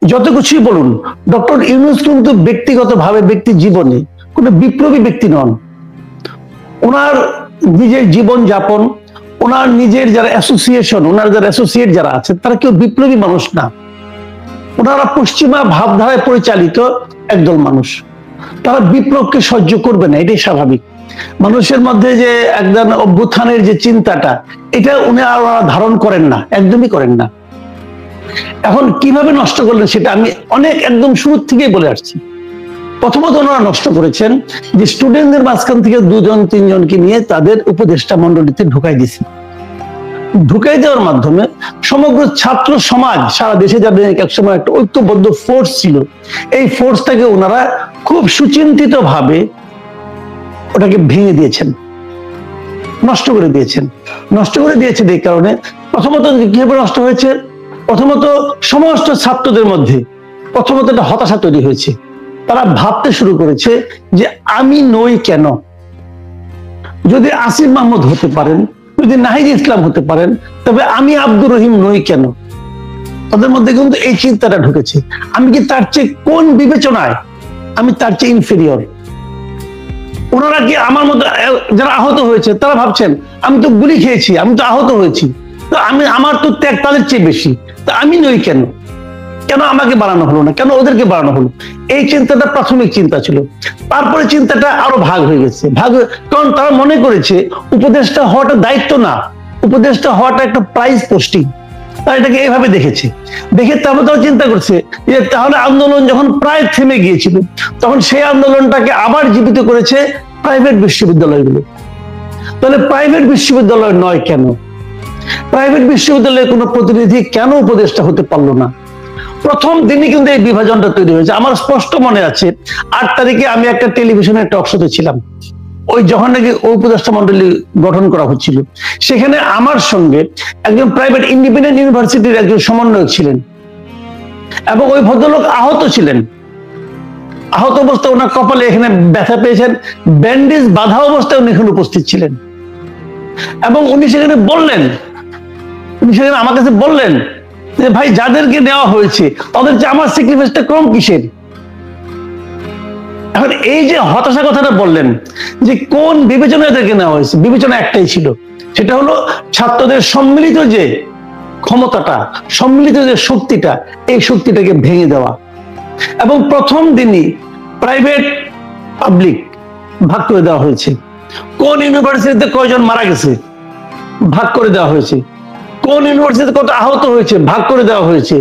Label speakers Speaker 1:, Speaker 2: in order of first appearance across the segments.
Speaker 1: যত কিছুই বলুন, ডক্টর ইউনূস কিন্তু ব্যক্তিগতভাবে ব্যক্তি জীবনে কোনো বিপ্লবী ব্যক্তি নন। ওনার নিজের জীবন যাপন, ওনার নিজের যারা অ্যাসোসিয়েশন, ওনার যারা অ্যাসোসিয়েট যারা আছে, তারা কেউ বিপ্লবী মানুষ না। ওনারা পশ্চিমা ভাবধারায় পরিচালিত একদল মানুষ। তারা বিপ্লবকে সহ্য করবে না, এটাই স্বাভাবিক। মানুষের মধ্যে যে একদম অভ্যুত্থানের যে চিন্তাটা, এটা ওনারা ধারণ করেন না, একদমই করেন না। এখন কিভাবে নষ্ট করলেন সেটা আমি একদম শুরু থেকেই বলে আসছি। প্রথমত ওনারা নষ্ট করেছেন যে স্টুডেন্টদের মাঝখান থেকে 2-3 জনকে নিয়ে তাদের উপদেষ্টা মন্ডলীতে ঢুকাই দিয়েছে। ঢুকাই দেওয়ার মাধ্যমে সমগ্র ছাত্র সমাজ, সারা দেশে যাদের একসময় একটা ঐক্যবদ্ধ ফোর্স ছিল, এই ফোর্সটাকে ওনারা খুব সুচিন্তিত ভাবে ওটাকে ভেঙে দিয়েছেন, নষ্ট করে দিয়েছেন। নষ্ট করে দিয়েছেন এই কারণে, প্রথমত কিভাবে নষ্ট হয়েছে, প্রথমত সমস্ত ছাত্রদের মধ্যে প্রথমত একটা হতাশা তৈরি হয়েছে। তারা ভাবতে শুরু করেছে যে আমি নই কেন? যদি আসিফ মাহমুদ হতে পারেন, যদি নাহিদ ইসলাম হতে পারেন, তবে আমি আব্দুর রহিম নই কেন? তাদের মধ্যে কিন্তু এই চিন্তাটা ঢুকেছে, আমি কি তার চেয়ে কোন বিবেচনায় আমি তার চেয়ে ইনফেরিয়র? ওনারা কি আমার মতো যারা আহত হয়েছে তারা ভাবছেন আমি তো গুলি খেয়েছি, আমি তো আহত হয়েছি, তো আমার তো ত্যাগ তাদের চেয়ে বেশি, তা আমি নই কেন? কেন আমাকে বানানো হলো না, কেন ওদেরকে বানানো হলো? এই চিন্তাটা প্রাথমিক চিন্তা ছিল। তারপরে চিন্তাটা আরো ভাগ হয়ে গেছে, কারণ তারা মনে করেছে উপদেষ্টা হওয়াটা দায়িত্ব না, উপদেষ্টা হওয়াটা একটা প্রাইজ পোস্টিং। তারা এটাকে এইভাবে দেখেছে। দেখে তারপর তারা চিন্তা করছে যে তাহলে আন্দোলন যখন প্রায় থেমে গিয়েছিল, তখন সেই আন্দোলনটাকে আবার জীবিত করেছে প্রাইভেট বিশ্ববিদ্যালয়গুলো। তাহলে প্রাইভেট বিশ্ববিদ্যালয় নয় কেন? প্রাইভেট বিশ্ববিদ্যালয়ের কোনো প্রতিনিধি কেন উপদেষ্টা হতে পারলো না? প্রথম দিনই কিন্তু এই বিভাজনটা তৈরি হয়েছে। আমার স্পষ্ট মনে আছে 8 তারিখে আমি একটা টেলিভিশনের টক শোতে ছিলাম, ওই যখন নাকি উপদেষ্টা মন্ডলী গঠন করা হচ্ছিল, সেখানে আমার সঙ্গে একজন প্রাইভেট ইন্ডিপেন্ডেন্ট ইউনিভার্সিটির একজন সমন্বয়ক ছিলেন এবং ওই ভদ্রলোক আহত ছিলেন। আহত অবস্থায় ওনার কপালে এখানে ব্যথা পেয়েছেন, ব্যান্ডেজ বাঁধা অবস্থায় উনি এখানে উপস্থিত ছিলেন এবং উনি সেখানে আমার কাছে বললেন যে ভাই, যাদেরকে নেওয়া হয়েছে তাদের যে আমার স্যাক্রিফাইসটা কম কিসের? এখন এই যে হতাশা কথাটা বললেন যে কোন বিবেচনা এদেরকে নেওয়া হয়েছে, বিবেচনা একটাই ছিল, সেটা হলো ছাত্রদের সম্মিলিত যে ক্ষমতাটা, সম্মিলিত যে শক্তিটা, এই শক্তিটাকে ভেঙে দেওয়া। এবং প্রথম দিনই প্রাইভেট পাবলিক ভাগ করে দেওয়া হয়েছে। কোন ইউনিভার্সিটিতে কয়জন মারা গেছে ভাগ করে দেওয়া হয়েছে, কোন ইউনিভার্সিটিতে কত আহত হয়েছে ভাগ করে দেওয়া হয়েছে,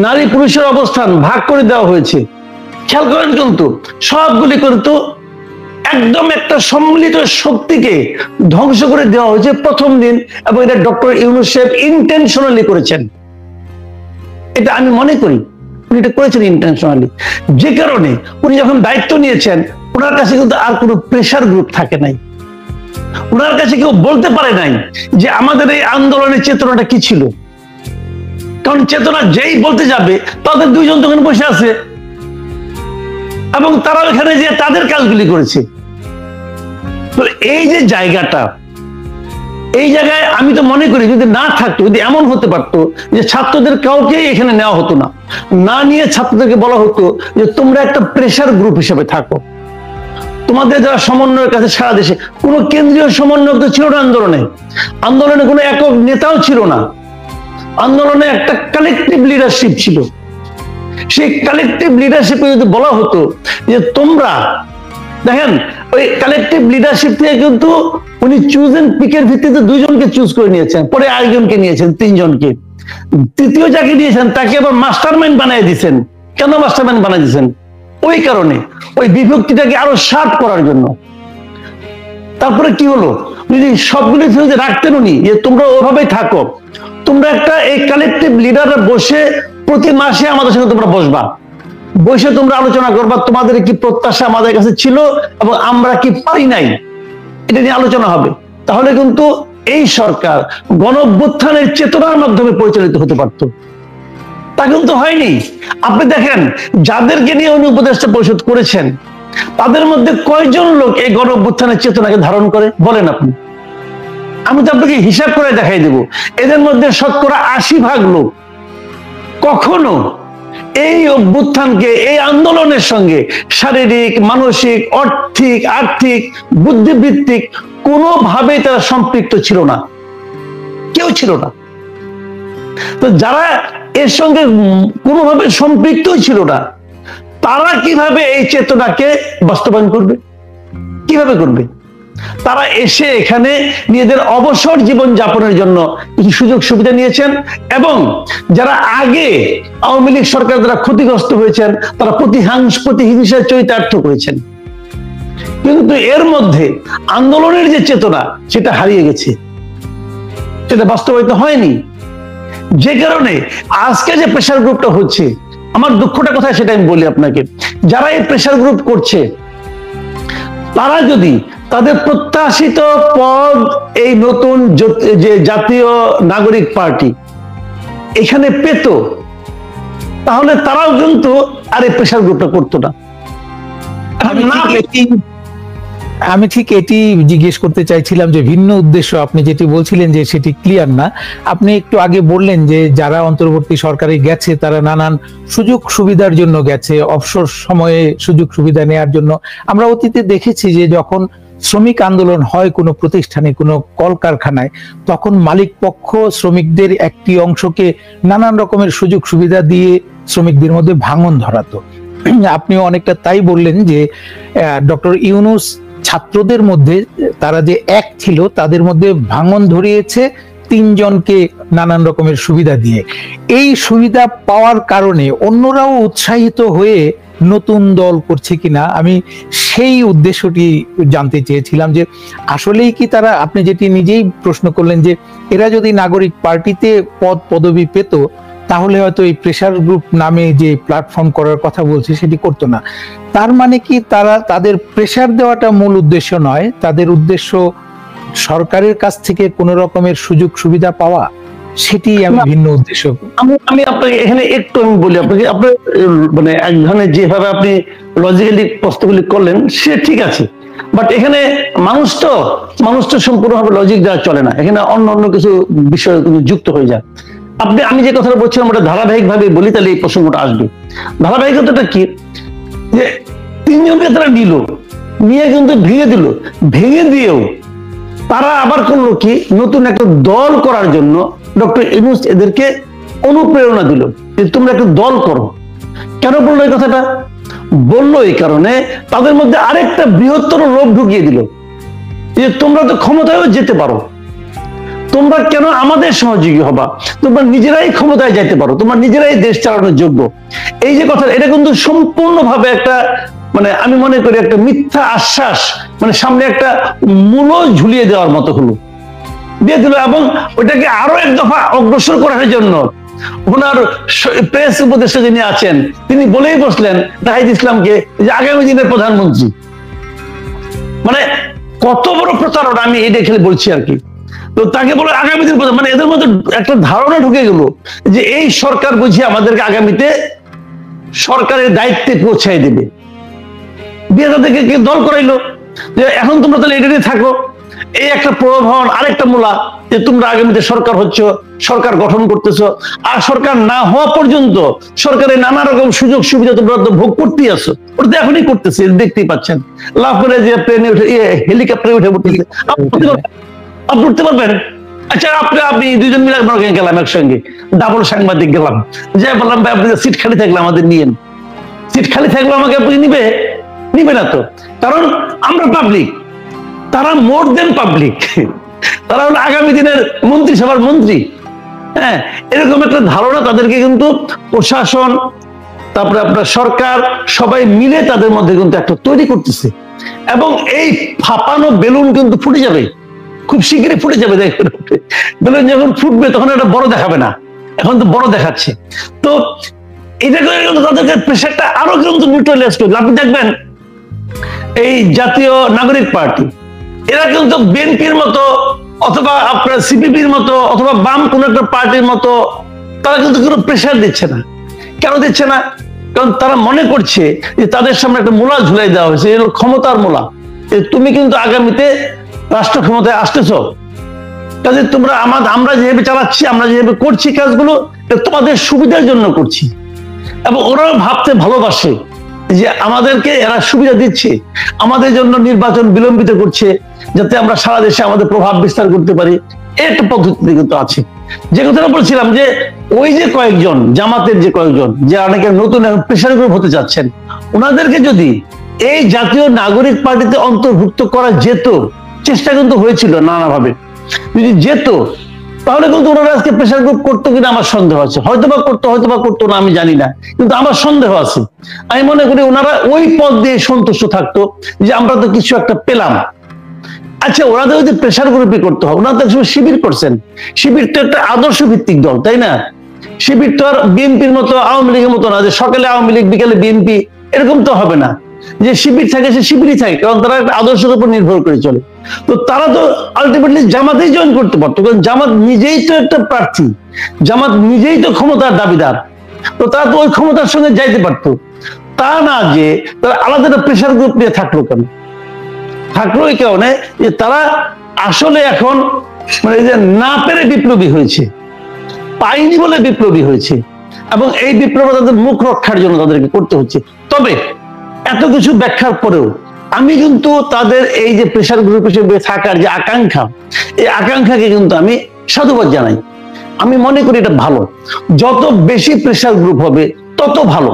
Speaker 1: নারী পুরুষের অবস্থান ভাগ করে দেওয়া হয়েছে। খেয়াল করেন, কিন্তু সবগুলি কিন্তু একদম একটা সম্মিলিত শক্তিকে ধ্বংস করে দেওয়া হয়েছে প্রথম দিন, এবং এটা ডক্টর ইউনূস সাহেব ইন্টেনশনালি করেছেন। এটা আমি মনে করি উনি এটা করেছেন ইন্টেনশনালি। যে কারণে উনি যখন দায়িত্ব নিয়েছেন, ওনার কাছে কিন্তু আর কোনো প্রেসার গ্রুপ থাকে নাই। ওনার কাছে কেউ বলতে পারে নাই যে আমাদের এই আন্দোলনের চেতনাটা কি ছিল, কারণ চেতনা যেই বলতে যাবে তাদের 2 জন তখন বসে আছে এবং তারা এখানে যে তাদের কাজগুলি করেছে। তো এই যে জায়গাটা, এই জায়গায় আমি তো মনে করি যদি না থাকতো, যদি এমন হতে পারতো যে ছাত্রদের কাউকে এখানে নেওয়া হতো না, না নিয়ে ছাত্রদেরকে বলা হতো যে তোমরা একটা প্রেসার গ্রুপ হিসেবে থাকো, তোমাদের যারা সমন্বয়ের কাছে সারা দেশে কোনো কেন্দ্রীয় সমন্বয়ক তো ছিল না, আন্দোলনে কোনো একক নেতাও ছিল না, আন্দোলনে একটা কালেকটিভ লিডারশিপ ছিল। সেই কালেকটিভ লিডারশিপে যদি বলা হতো যে তোমরা দেখেন, ওই কালেকটিভ লিডারশিপ থেকে কিন্তু উনি চুজ এন্ড পিকের ভিত্তিতে 2 জনকে চুজ করে নিয়েছেন, পরে আরেকজনকে নিয়েছেন, 3 জনকে। তৃতীয় যাকে দিয়েছেন তাকে আবার মাস্টারমাইন্ড বানিয়ে দিয়েছেন। কেন মাস্টারমাইন্ড বানিয়ে দিয়েছেন? ওই কারণে, ওই বিভক্তিটাকে আরো শার্প করার জন্য। তারপরে কি হলো, যদি সবগুলি ফিরে রাখতেন উনি যে তোমরা ওভাবেই থাকো, তোমরা একটা এই কালেকটিভ লিডাররা বসে প্রতি মাসে আমাদের সঙ্গে তোমরা বসবা, বসে তোমরা আলোচনা করবা তোমাদের কি প্রত্যাশা আমাদের কাছে ছিল এবং আমরা কি পারি নাই, এটা নিয়ে আলোচনা হবে। তাহলে কিন্তু এই সরকার গণঅভ্যুত্থানের চেতনার মাধ্যমে পরিচালিত হতে পারত। তা কিন্তু হয়নি। আপনি দেখেন যাদেরকে নিয়ে উনি উপদেষ্টা পরিষদ করেছেন, তাদের মধ্যে কয়জন লোক এই গণঅভ্যুত্থানের চেতনাকে ধারণ করে বলেন আপনি? আমি তো আপনাকে হিসাব করে দেখাই দেব। এদের মধ্যে শতকরা 80% লোক কখনো এই অভ্যুত্থানকে, এই আন্দোলনের সঙ্গে শারীরিক, মানসিক, আর্থিক, বুদ্ধিবৃত্তিক কোনোভাবেই তারা সম্পৃক্ত ছিল না, কেউ ছিল না। তো যারা এর সঙ্গে কোনোভাবে সম্পৃক্ত ছিল না, তারা কিভাবে এই চেতনাকে বাস্তবায়ন করবে, কিভাবে করবে? তারা এসে এখানে নিজেদের অবসর জীবন যাপনের জন্য কিছু সুযোগ সুবিধা নিয়েছেন, এবং যারা আগে আওয়ামী লীগ সরকার দ্বারা ক্ষতিগ্রস্ত হয়েছেন তারা প্রতিহিংসার চরিতার্থ করেছেন। কিন্তু এর মধ্যে আন্দোলনের যে চেতনা সেটা হারিয়ে গেছে, সেটা বাস্তবায়িত হয়নি। যে কারণে আজকে যে প্রেসার গ্রুপটা হচ্ছে, আমার দুঃখটা কোথায় সেটা আমি বলি আপনাকে। যারা এই প্রেসার গ্রুপ করছে তারা যদি তাদের প্রত্যাশিত পদ এই নতুন যে জাতীয় নাগরিক পার্টি এখানে পেত, তাহলে তারাও কিন্তু আর এই প্রেসার গ্রুপটা করতো না।
Speaker 2: আমি ঠিক এটি জিজ্ঞেস করতে চাইছিলাম যে ভিন্ন উদ্দেশ্য আপনি যেটি বলছিলেন যে সেটি ক্লিয়ার না। আপনি একটু আগে বললেন যে যারা অন্তর্বর্তী সরকারে গেছে তারা নানান সুযোগ সুবিধার জন্য গেছে, অবসর সময়ে সুযোগ সুবিধা নেওয়ার জন্য। আমরা অতীতে দেখেছি যে যখন শ্রমিক আন্দোলন হয় কোনো প্রতিষ্ঠানে, কোনো কলকারখানায়, তখন মালিক পক্ষ শ্রমিকদের একটি অংশকে নানান রকমের সুযোগ সুবিধা দিয়ে শ্রমিকদের মধ্যে ভাঙন ধরাতো। আপনিও অনেকটা তাই বললেন যে ডক্টর ইউনূস ছাত্রদের মধ্যে তারা যে এক ছিল তাদের মধ্যে ভাঙন ধরিয়েছে তিনজনকে নানান রকমের সুবিধা দিয়ে। এই সুবিধা পাওয়ার কারণে অন্যরাও উৎসাহিত হয়ে নতুন দল করছে কিনা, আমি সেই উদ্দেশ্যটি জানতে চেয়েছিলাম যে আসলেই কি তারা, আপনি যেটি নিজেই প্রশ্ন করলেন যে এরা যদি নাগরিক পার্টিতে পদবি পেত তাহলে হয়তো এই প্রেসার গ্রুপ নামে যে প্ল্যাটফর্ম করার কথা বলছে সেটি করতো না। তার মানে কি তাদের প্রেসার দেওয়াটা মূল উদ্দেশ্য নয়, তাদের উদ্দেশ্য সরকারের কাছ থেকে কোন রকমের সুযোগ সুবিধা পাওয়া, সেটি আমি ভিন্ন উদ্দেশ্য।
Speaker 1: আমি আপনাকে এখানে একটু আমি বলি আপনাকে, আপনার মানে এক ধরনের যেভাবে আপনি লজিক্যালি প্রশ্নগুলি করলেন সে ঠিক আছে, বাট এখানে মানুষ তো সম্পূর্ণভাবে লজিক দেওয়া চলে না, এখানে অন্য কিছু বিষয় যুক্ত হয়ে যায়। আমি যে কথাটা বলছিলাম ওটা ধারাবাহিক ভাবে বলি, তাহলে এই প্রসঙ্গটা আসবে। ধারাবাহিকতাটা কি, যে তিনজনকে তারা নিয়ে কিন্তু ভেঙে দিয়েও তারা আবার করলো কি, নতুন একটা দল করার জন্য ডক্টর ইউনূস এদেরকে অনুপ্রেরণা দিল যে তোমরা একটা দল করো। কেন বললো এই কথাটা? বললো এই কারণে তাদের মধ্যে আরেকটা বৃহত্তর লোভ ঢুকিয়ে দিল যে তোমরা তো ক্ষমতায়ও যেতে পারো, তোমরা কেন আমাদের সহযোগী হবা, তোমরা নিজেরাই ক্ষমতায় যাইতে পারো, তোমরা নিজেরাই দেশ চালানোর যোগ্য। এই যে কথা, এটা কিন্তু সম্পূর্ণভাবে একটা, মানে আমি মনে করি একটা মিথ্যা আশ্বাস, মানে সামনে একটা মূল ঝুলিয়ে দেওয়ার মতো হলো, দিয়ে দিল। এবং ওইটাকে আরো এক দফা অগ্রসর করার জন্য ওনার প্রেস উপদেষ্টা যিনি আছেন তিনি বলেই বসলেন নাহিদ ইসলামকে যে আগামী দিনের প্রধানমন্ত্রী। মানে কত বড় প্রতারণা, আমি এটা খেলে বলছি আর কি। তো তাকে বলে আগামী দিন, মানে এদের মধ্যে একটা ধারণা ঢুকে গেল যে এই সরকার বুঝিয়ে আমাদেরকে আগামীতে সরকারের দায়িত্বে পৌঁছায় দেবে, দিয়ে তাদেরকে দল করাইলো যে এখন তোমরা তাহলে এটা নিয়ে থাকো। এই একটা প্রলোভন, আরেকটা মূলা যে তোমরা আগামীতে সরকার হচ্ছ, সরকার গঠন করতেছ, আর সরকার না হওয়া পর্যন্ত সরকারের নানা রকম সুযোগ সুবিধা তোমরা তো ভোগ করতেই আছো, ওটা এখনই করতেছি, দেখতেই পাচ্ছেন। লাভ করে যে প্লেনে উঠে, হেলিকপ্টারে উঠে পড়তেছে, আপনি উঠতে পারবেন? আচ্ছা, আপনি দুইজন মিলে গেলাম একসঙ্গে, ডাবল সাংবাদিক গেলাম, যাই বললাম ভাই আপনি সিট খালি থাকলে আমাদের নিয়েন। সিট খালি থাকলে আমাকে আপনি নিবে না তো, কারণ আমরা পাবলিক, তারা মোর দেন পাবলিক, তারা হলো আগামী দিনের মন্ত্রিসভার মন্ত্রী। হ্যাঁ, এরকম একটা ধারণা তাদেরকে কিন্তু প্রশাসন, তারপরে আপনার সরকার সবাই মিলে তাদের মধ্যে কিন্তু একটা তৈরি করতেছে, এবং এই ফাঁপানো বেলুন কিন্তু ফুটে যাবে, খুব শীঘ্রই ফুটে যাবে। দেখবেন বেলুন যখন ফুটবে তখন এটা বড় দেখাবে না, এখন তো বড় দেখাচ্ছে। তো এটা করে কিন্তু তাদেরকে প্রেশারটা আরো কিন্তু নিউট্রালাইজ করবে। আপনি দেখবেন এই জাতীয় নাগরিক পার্টি, এরা কিন্তু বিএনপির মতো অথবা আপনার সিপিপির মতো অথবা বাম কোন একটা পার্টির মতো তারা কিন্তু কোনো প্রেশার দিচ্ছে না। কেন দিচ্ছে না? কারণ তারা মনে করছে যে তাদের সামনে একটা মূলা ঝুলাই দেওয়া হয়েছে, এর ক্ষমতার মূলা, তুমি কিন্তু আগামীতে রাষ্ট্র ক্ষমতায় আসতেছ, কাজে তোমরা আমরা যেভাবে চালাচ্ছি, আমরা যেভাবে করছি কাজগুলো তোমাদের সুবিধার জন্য করছি। এবং ওরাও ভাবতে ভালোবাসে যে আমাদেরকে এরা সুবিধা দিচ্ছে, আমাদের জন্য নির্বাচন বিলম্বিত করছে, যাতে আমরা সারা দেশে আমাদের প্রভাব বিস্তার করতে পারি। একটা পদ্ধতি কিন্তু আছে। যে কথাটা বলছিলাম যে ওই যে কয়েকজন জামাতের যে কয়েকজন যে অনেকে নতুন প্রেসার গ্রুপ হতে যাচ্ছেন, ওনাদেরকে যদি এই জাতীয় নাগরিক পার্টিতে অন্তর্ভুক্ত করা যেত, চেষ্টা কিন্তু হয়েছিল নানাভাবে, যদি যেত তাহলে কিন্তু ওনারা আজকে প্রেসার গ্রুপ করতো কিনা আমার সন্দেহ আছে। হয়তোবা করতো না, আমি জানি না, কিন্তু আমার সন্দেহ আছে। আমি মনে করি ওনারা ওই পদ দিয়ে সন্তুষ্ট থাকতো যে আমরা তো কিছু একটা পেলাম। আচ্ছা, ওনাদের যদি প্রেসার গ্রুপই করতে হবে, ওনারা তো একসময় শিবির করছেন। শিবির তো একটা আদর্শ ভিত্তিক দল, তাই না? শিবির তো আর বিএনপির মতো আওয়ামী লীগের মতো না যে সকালে আওয়ামী লীগ বিকালে বিএনপি, এরকম তো হবে না। যে শিবির থাকে সে শিবিরই থাকে, কারণ তারা একটা আদর্শের উপর নির্ভর করে চলে। তো তারা তো আলটিমেটলি জামাতেই জয়েন করতে পারতো, কারণ জামাত নিজেই তো একটা প্রার্থী, জামাত নিজেই তো ক্ষমতার দাবিদার। তো তারা তো ওই ক্ষমতার সঙ্গে যাইতে পারতো। তা না যে তারা আলাদা একটা প্রেসার গ্রুপ নিয়ে থাকলো কেন? থাকলো এই কারণে যে তারা আসলে এখন মানে যে না পেরে বিপ্লবী হয়েছে, পাইনি বলে বিপ্লবী হয়েছে, এবং এই বিপ্লব তাদের মুখ রক্ষার জন্য তাদেরকে করতে হচ্ছে। তবে এত কিছু ব্যাখ্যার পরেও আমি কিন্তু তাদের এই যে প্রেসার গ্রুপ হিসেবে থাকার যে আকাঙ্ক্ষা, এই আকাঙ্ক্ষাকে কিন্তু আমি সাধুবাদ জানাই। আমি মনে করি এটা ভালো। যত বেশি প্রেসার গ্রুপ হবে তত ভালো।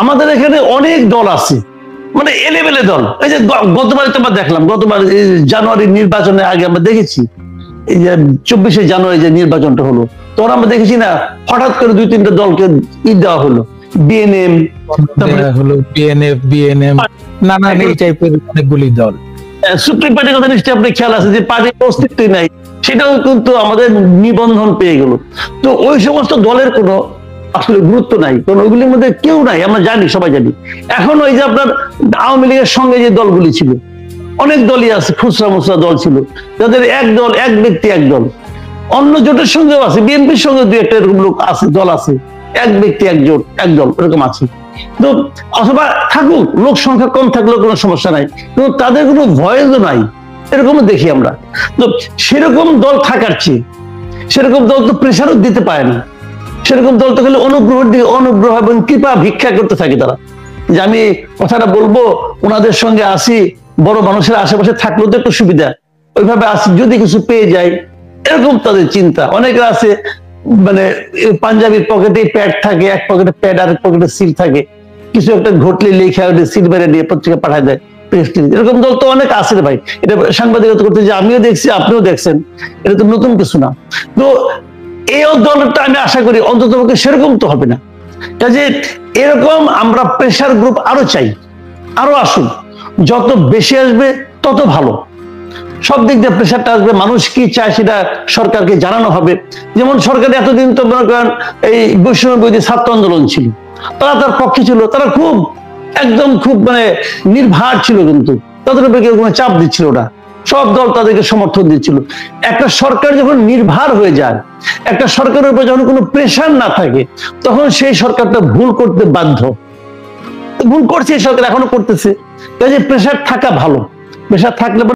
Speaker 1: আমাদের এখানে অনেক দল আছে, মানে এলেবেলে দল। এই যে গতবার তো আমরা দেখলাম, গতবার জানুয়ারি নির্বাচনের আগে আমরা দেখেছি, এই যে 24শে জানুয়ারি যে নির্বাচনটা হলো, তখন আমরা দেখেছি না হঠাৎ করে 2-3টা দলকে দেওয়া হলো, বিএনএম,
Speaker 2: হলো বিএনএফ, নানান এই টাইপের অনেকগুলি দল।
Speaker 1: সুপ্রিম পার্টির কথা নিশ্চয়ই আপনি খেয়াল আছে যে পার্টির অস্তিত্বই নাই, সেটাও কিন্তু আমাদের নিবন্ধন পেয়ে গেল। তো ওই সমস্ত দলের কোনো আসলে গুরুত্ব নাই, কারণ ওইগুলির মধ্যে কেউ নাই, আমরা জানি, সবাই জানি। এখন ওই যে আপনার আওয়ামী লীগের সঙ্গে যে দলগুলি ছিল, অনেক দলই আছে, খুচরা মুচরা দল ছিল, যাদের এক দল, এক ব্যক্তি এক দল। অন্য জোটের সঙ্গেও আছে, বিএনপির সঙ্গে 2-1টা এরকম লোক আছে, দল আছে, এক ব্যক্তি এক জোট এক দল এরকম আছে। তো অথবা থাকুক, লোক সংখ্যা কম থাকলেও কোনো সমস্যা নাই, কিন্তু তাদের কোনো ভয়েসও নাই, এরকমও দেখি আমরা। তো সেরকম দল থাকার চেয়ে সেরকম দল তো প্রেসারও দিতে পারে না। সেরকম দল তো খালি অনুগ্রহের দিকে অনুগ্রহ এবং কৃপা ভিক্ষা করতে থাকে তারা, যে আমি কথাটা বলবো, ওনাদের সঙ্গে আসি, বড় মানুষের আশেপাশে থাকলেও তো একটু সুবিধা, ওইভাবে আসি, যদি কিছু পেয়ে যায়, এরকম তাদের চিন্তা। অনেকে আছে মানে পাঞ্জাবির পকেটে প্যাড থাকে, এক পকেটে প্যাড আর এক পকেটে সিল থাকে, কিছু একটা ঘটলে লেখা সিল বেড়ে দিয়ে পত্রিকা পাঠায় দেয়, এরকম দল তো অনেক আছে রে ভাই। এটা সাংবাদিকতা করতে যে আমিও দেখছি, আপনিও দেখছেন, এটা তো নতুন কিছু না। তো এই দলটা আমি আশা করি অন্তত সেরকম তো হবে না। কাজে এরকম আমরা প্রেসার গ্রুপ আরো চাই, আরো আসুন, যত বেশি আসবে তত ভালো। সব দিক দিয়ে প্রেসারটা আসবে, মানুষ কি চায় সেটা সরকারকে জানানো হবে। যেমন সরকার এতদিন তো মনে করেন এই বৈষম্য বিরোধী ছাত্র আন্দোলন ছিল, তারা তার পক্ষে ছিল, তারা খুব একদম খুব মানে নির্ভর ছিল, কিন্তু তাদের উপরে কেউ কোনো চাপ দিচ্ছিল না, সব দল তাদেরকে সমর্থন দিচ্ছিল। একটা সরকার যখন নির্ভর হয়ে যায়, একটা সরকারের উপর যখন কোনো প্রেসার না থাকে, তখন সেই সরকারটা ভুল করতে বাধ্য। ভুল করছে এই সরকার, এখনো করতেছে। কাজে প্রেসার থাকা ভালো, প্রেসার থাকলে